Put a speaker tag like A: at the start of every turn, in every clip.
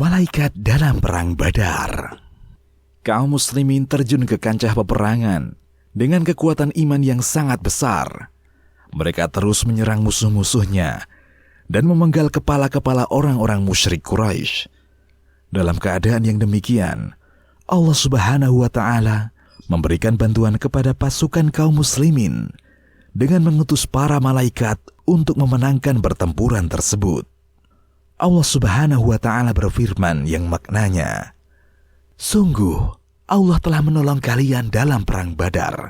A: Malaikat dalam perang Badar. Kaum muslimin terjun ke kancah peperangan dengan kekuatan iman yang sangat besar. Mereka terus menyerang musuh-musuhnya dan memenggal kepala-kepala orang-orang musyrik Quraisy. Dalam keadaan yang demikian, Allah Subhanahu wa Ta'ala memberikan bantuan kepada pasukan kaum muslimin dengan mengutus para malaikat untuk memenangkan pertempuran tersebut. Allah Subhanahu wa Ta'ala berfirman yang maknanya, "Sungguh Allah telah menolong kalian dalam perang Badar,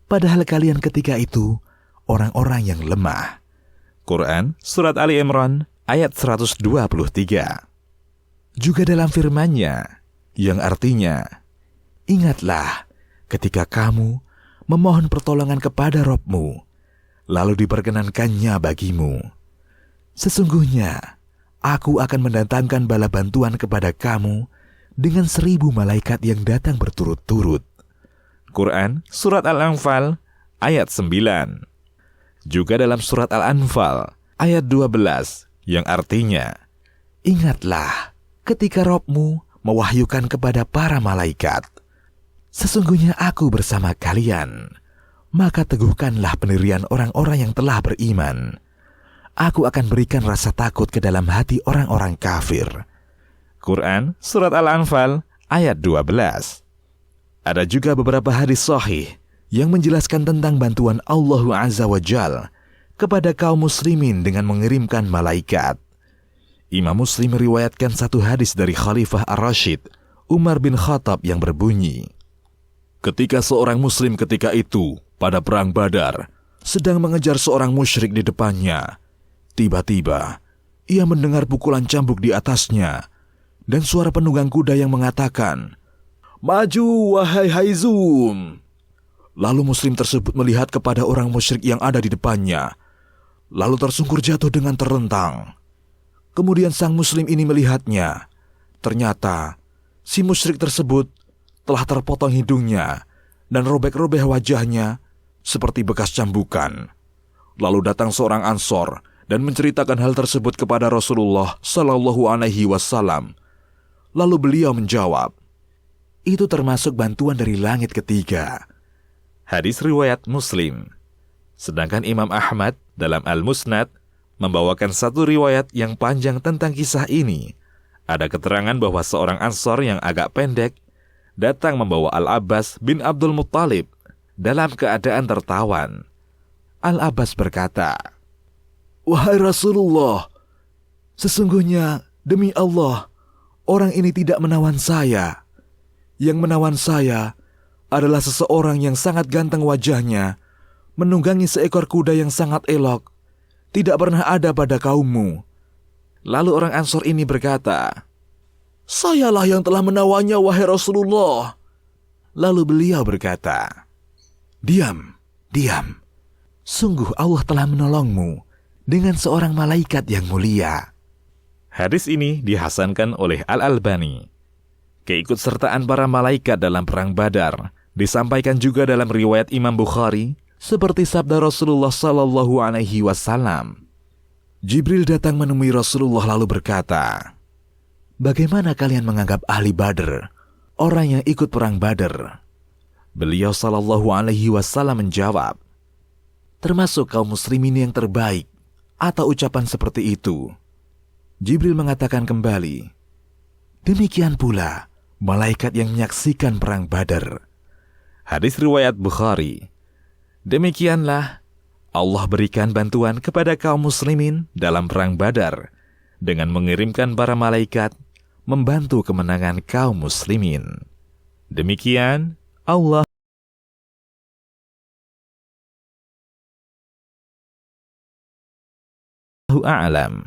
A: padahal kalian ketika itu orang-orang yang lemah." Quran Surat Ali Imran ayat 123. Juga dalam firman-Nya yang artinya, "Ingatlah ketika kamu memohon pertolongan kepada Rabb-Mu, lalu diperkenankannya bagimu. Sesungguhnya Aku akan mendatangkan bala bantuan kepada kamu dengan 1000 malaikat yang datang berturut-turut." Quran Surat Al-Anfal ayat 9. Juga dalam Surat Al-Anfal ayat 12 yang artinya, "Ingatlah ketika Rabb-Mu mewahyukan kepada para malaikat, sesungguhnya aku bersama kalian, maka teguhkanlah pendirian orang-orang yang telah beriman. Aku akan berikan rasa takut ke dalam hati orang-orang kafir." Quran Surat Al-Anfal ayat 12. Ada juga beberapa hadis sahih yang menjelaskan tentang bantuan Allah Azza wa Jal kepada kaum muslimin dengan mengirimkan malaikat. Imam Muslim meriwayatkan satu hadis dari Khalifah Ar-Rasyid Umar bin Khattab yang berbunyi, "Ketika seorang muslim ketika itu pada perang Badar sedang mengejar seorang musyrik di depannya, tiba-tiba ia mendengar pukulan cambuk di atasnya dan suara penunggang kuda yang mengatakan, 'Maju wahai Haizum!' Lalu muslim tersebut melihat kepada orang musyrik yang ada di depannya, lalu tersungkur jatuh dengan terlentang. Kemudian sang muslim ini melihatnya. Ternyata si musyrik tersebut telah terpotong hidungnya dan robek-robek wajahnya seperti bekas cambukan. Lalu datang seorang Ansor dan menceritakan hal tersebut kepada Rasulullah Sallallahu Alaihi Wasallam. Lalu beliau menjawab, 'Itu termasuk bantuan dari langit ketiga.'" Hadis riwayat Muslim. Sedangkan Imam Ahmad dalam Al-Musnad membawakan satu riwayat yang panjang tentang kisah ini. Ada keterangan bahwa seorang Ansor yang agak pendek datang membawa Al-Abbas bin Abdul Muttalib dalam keadaan tertawan. Al-Abbas berkata, "Wahai Rasulullah, sesungguhnya demi Allah, orang ini tidak menawan saya. Yang menawan saya adalah seseorang yang sangat ganteng wajahnya, menunggangi seekor kuda yang sangat elok, tidak pernah ada pada kaummu." Lalu orang Ansor ini berkata, "Sayalah yang telah menawannya, wahai Rasulullah." Lalu beliau berkata, Diam. Sungguh Allah telah menolongmu dengan seorang malaikat yang mulia." Hadis ini dihasankan oleh Al-Albani. Keikutsertaan para malaikat dalam perang Badar disampaikan juga dalam riwayat Imam Bukhari seperti sabda Rasulullah Sallallahu Alaihi Wasallam. Jibril datang menemui Rasulullah lalu berkata, "Bagaimana kalian menganggap ahli Badar, orang yang ikut perang Badar?" Beliau Sallallahu Alaihi Wasallam menjawab, "Termasuk kaum muslimin yang terbaik," atau ucapan seperti itu. Jibril mengatakan kembali, "Demikian pula malaikat yang menyaksikan perang Badar." Hadis riwayat Bukhari. Demikianlah Allah berikan bantuan kepada kaum muslimin dalam perang Badar dengan mengirimkan para malaikat membantu kemenangan kaum muslimin. Demikian Allah a'lam.